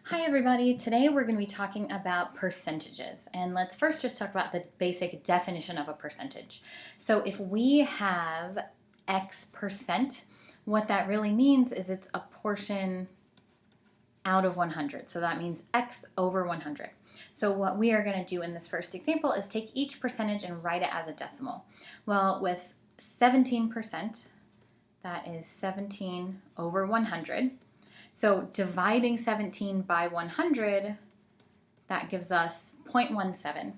Hi everybody, today we're going to be talking about percentages, and let's first just talk about the basic definition of a percentage. So if we have X percent, what that really means is it's a portion out of 100. So that means X over 100. So what we are going to do in this first example is take each percentage and write it as a decimal. Well, with 17%, that is 17 over 100. So dividing 17 by 100, that gives us 0.17.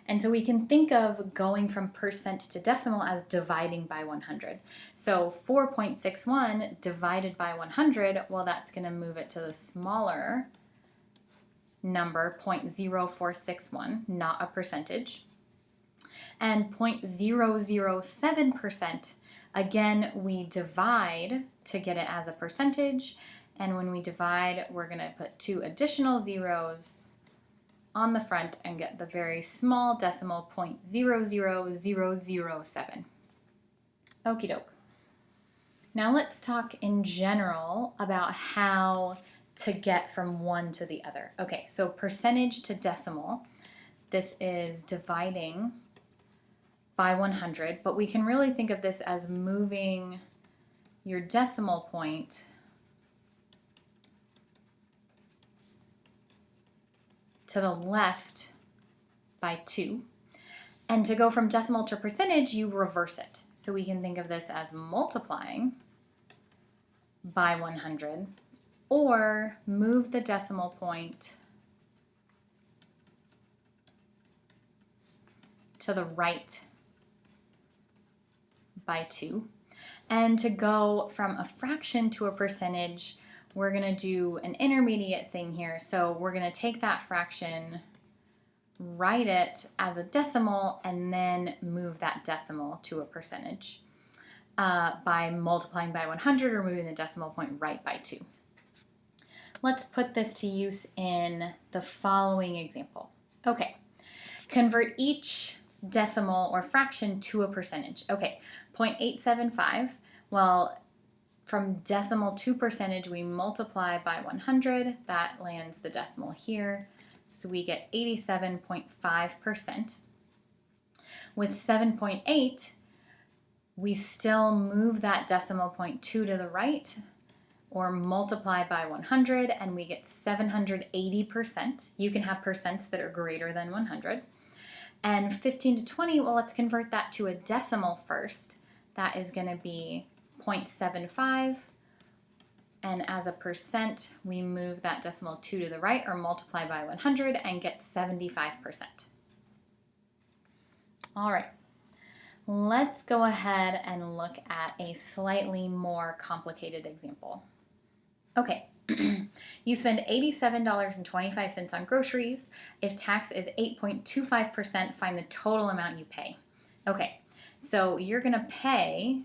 And so we can think of going from percent to decimal as dividing by 100. So 4.61 divided by 100, well, that's going to move it to the smaller number, 0.0461, not a percentage. And 0.007%, again, we divide to get it as a percentage. And when we divide, we're going to put 2 additional zeros on the front and get the very small decimal 0.00007. Okie doke. Now let's talk in general about how to get from one to the other. Okay, so percentage to decimal, this is dividing by 100, but we can really think of this as moving your decimal point to the left by 2. And to go from decimal to percentage, you reverse it. So we can think of this as multiplying by 100, or move the decimal point to the right by 2. And to go from a fraction to a percentage, we're going to do an intermediate thing here. So we're going to take that fraction, write it as a decimal, and then move that decimal to a percentage by multiplying by 100 or moving the decimal point right by 2. Let's put this to use in the following example. Okay, convert each decimal or fraction to a percentage. Okay, 0.875, well, from decimal to percentage, we multiply by 100. That lands the decimal here. So we get 87.5%. With 7.8, we still move that decimal point 2 to the right, or multiply by 100, and we get 780%. You can have percents that are greater than 100. And 15 to 20, well, let's convert that to a decimal first. That is going to be 0.75, and as a percent, we move that decimal 2 to the right or multiply by 100 and get 75%. All right, let's go ahead and look at a slightly more complicated example. Okay, you spend $87.25 on groceries. If tax is 8.25%, find the total amount you pay. Okay, so you're going to pay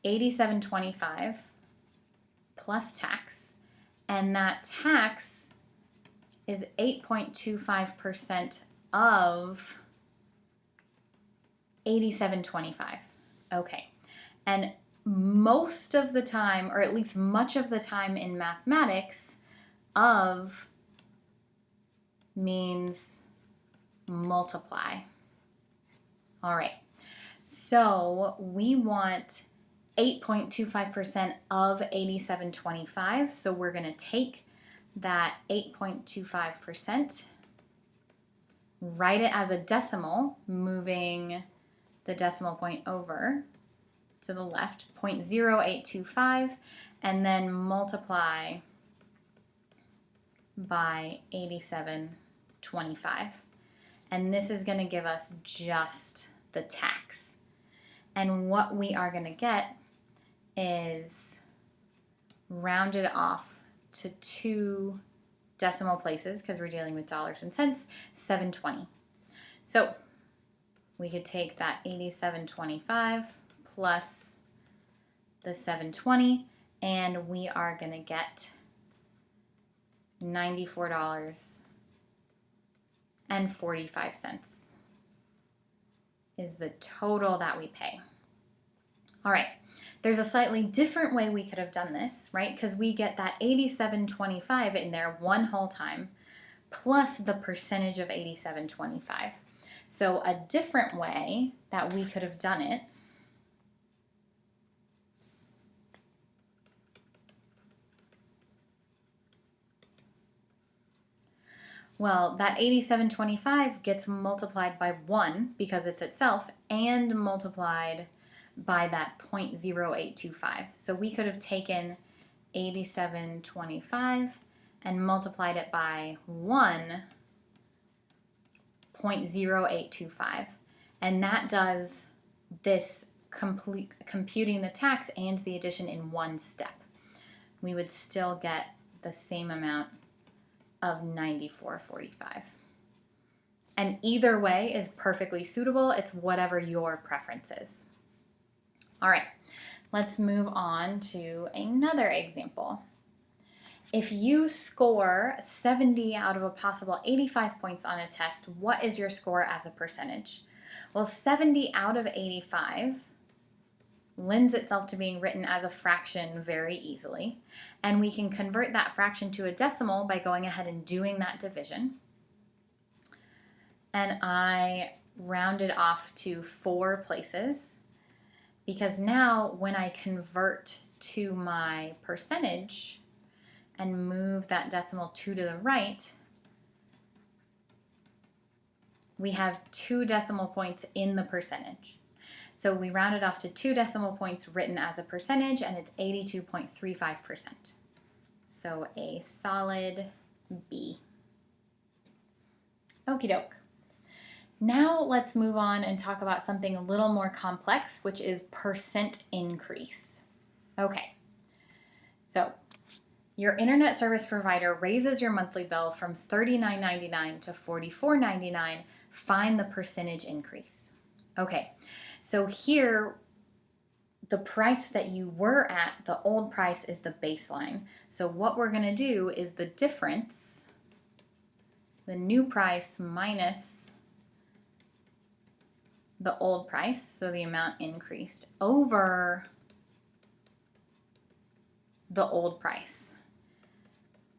$87.25 plus tax, and that tax is 8.25% of $87.25. Okay, and most of the time, or at least much of the time in mathematics, of means multiply. All right, so we want 8.25% of 87.25. So we're going to take that 8.25%, write it as a decimal, moving the decimal point over to the left, 0.0825, and then multiply by 87.25. And this is going to give us just the tax. And what we are going to get is rounded off to 2 decimal places because we're dealing with dollars and cents, 720. So we could take that 87.25 plus the 720, and we are going to get $94.45 is the total that we pay. All right, There's a slightly different way we could have done this, right? Because we get that 87.25 in there one whole time, plus the percentage of 87.25. So a different way that we could have done it well, that 87.25 gets multiplied by 1 because it's itself and multiplied by that 0.0825. So we could have taken 87.25 and multiplied it by 1.0825. And that does this computing the tax and the addition in one step. We would still get the same amount of 94.45. And either way is perfectly suitable. It's whatever your preference is. All right, let's move on to another example. If you score 70 out of a possible 85 points on a test, what is your score as a percentage? Well, 70 out of 85 lends itself to being written as a fraction very easily, and we can convert that fraction to a decimal by going ahead and doing that division. And I rounded off to 4 places because now when I convert to my percentage and move that decimal 2 to the right, we have 2 decimal points in the percentage. So we rounded off to 2 decimal points written as a percentage, and it's 82.35%. So a solid B. Okie doke. Now let's move on and talk about something a little more complex, which is percent increase. Okay, so your internet service provider raises your monthly bill from $39.99 to $44.99. Find the percentage increase. Okay, so here, the price that you were at, the old price, is the baseline. So what we're going to do is the difference, the new price minus the old price, so the amount increased, over the old price.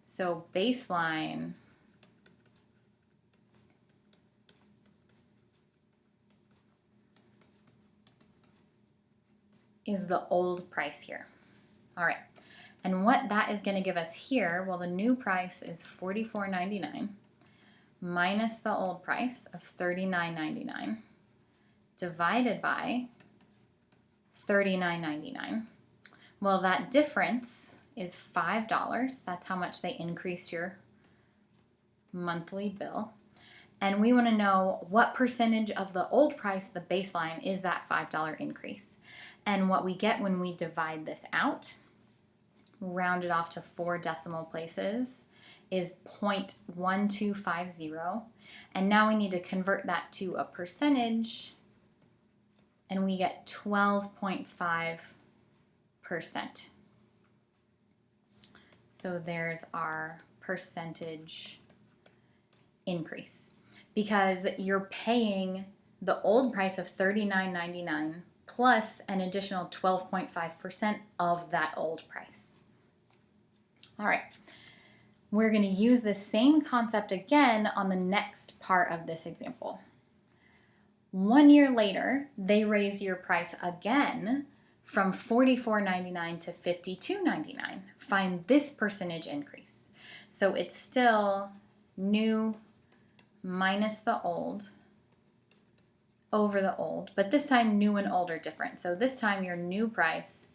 So baseline is the old price here. All right, and what that is going to give us here, well, the new price is $44.99 minus the old price of $39.99 divided by $39.99. Well, that difference is $5. That's how much they increased your monthly bill. And we want to know what percentage of the old price, the baseline, is that $5 increase. And what we get when we divide this out, rounded off to 4 decimal places, is 0.1250. And now we need to convert that to a percentage, and we get 12.5%. So there's our percentage increase. Because you're paying the old price of $39.99 plus an additional 12.5% of that old price. All right, we're going to use the same concept again on the next part of this example. 1 year later, they raise your price again from $44.99 to $52.99. Find this percentage increase. So it's still new minus the old over the old, but this time new and old are different. So this time your new price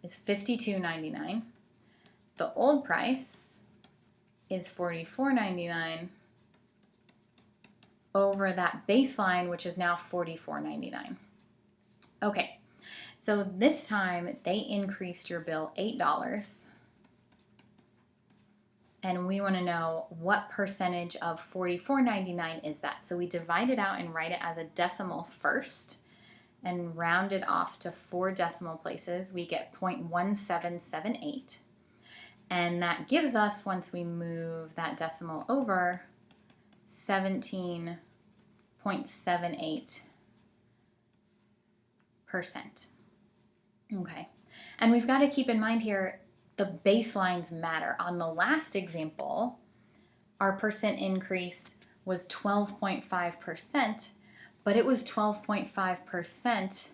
is $52.99. The old price is $44.99 over that baseline, which is now $44.99. Okay, so this time they increased your bill $8. And we want to know what percentage of $44.99 is that. So we divide it out and write it as a decimal first and round it off to 4 decimal places. We get 0.1778. And that gives us, once we move that decimal over, 17.78%. Okay. And we've got to keep in mind here, the baselines matter. On the last example, our percent increase was 12.5%, but it was 12.5%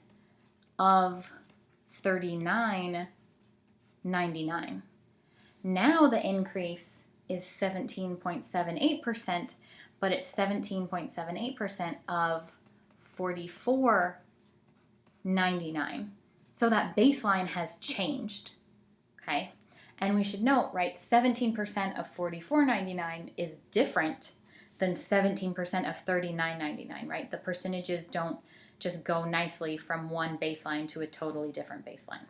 of $39.99. Now the increase is 17.78%, but it's 17.78% of $44.99. So that baseline has changed, okay? And we should note, right, 17% of $44.99 is different than 17% of $39.99, right? The percentages don't just go nicely from one baseline to a totally different baseline.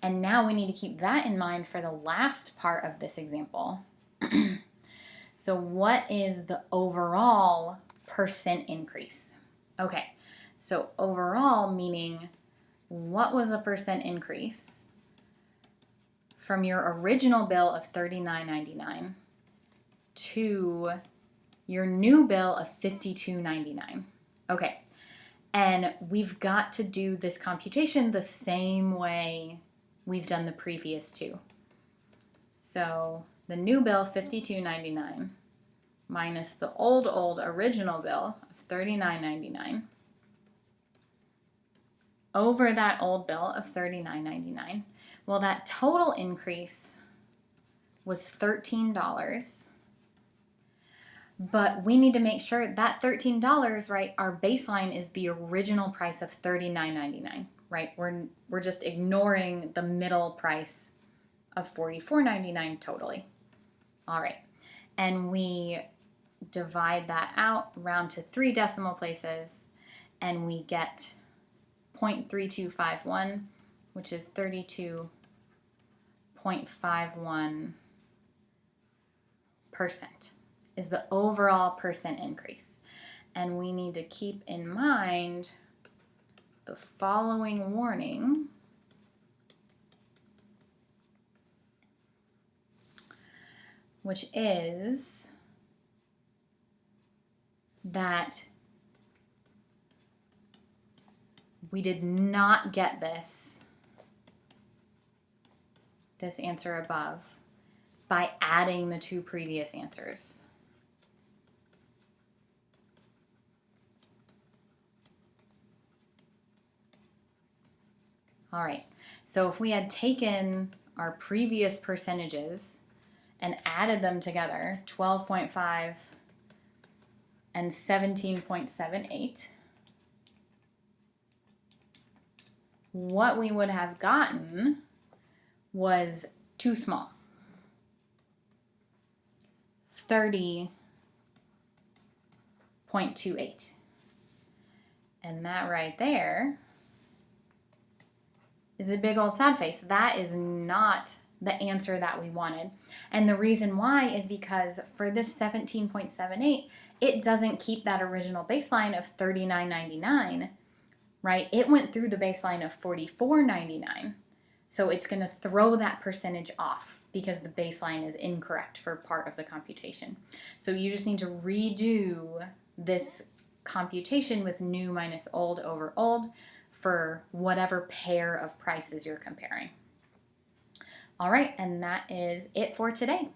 And now we need to keep that in mind for the last part of this example. So what is the overall percent increase? Okay, so overall meaning what was the percent increase from your original bill of $39.99 to your new bill of $52.99? Okay, and we've got to do this computation the same way we've done the previous two. So the new bill, $52.99, minus the old original bill of $39.99, over that old bill of $39.99. Well, that total increase was $13. But we need to make sure that $13, right, our baseline is the original price of $39.99, right? We're just ignoring the middle price of $44.99 totally. All right. And we divide that out, round to 3 decimal places, and we get 0.3251, which is 32.51% is the overall percent increase. And we need to keep in mind the following warning. Which is that we did not get this answer above by adding the 2 previous answers. All right, so if we had taken our previous percentages and added them together, 12.5 and 17.78, what we would have gotten was too small. 30.28. And that right there is a big old sad face. That is not the answer that we wanted. And the reason why is because for this 17.78, it doesn't keep that original baseline of $39.99, right? It went through the baseline of $44.99. So it's going to throw that percentage off because the baseline is incorrect for part of the computation. So you just need to redo this computation with new minus old over old for whatever pair of prices you're comparing. All right, and that is it for today.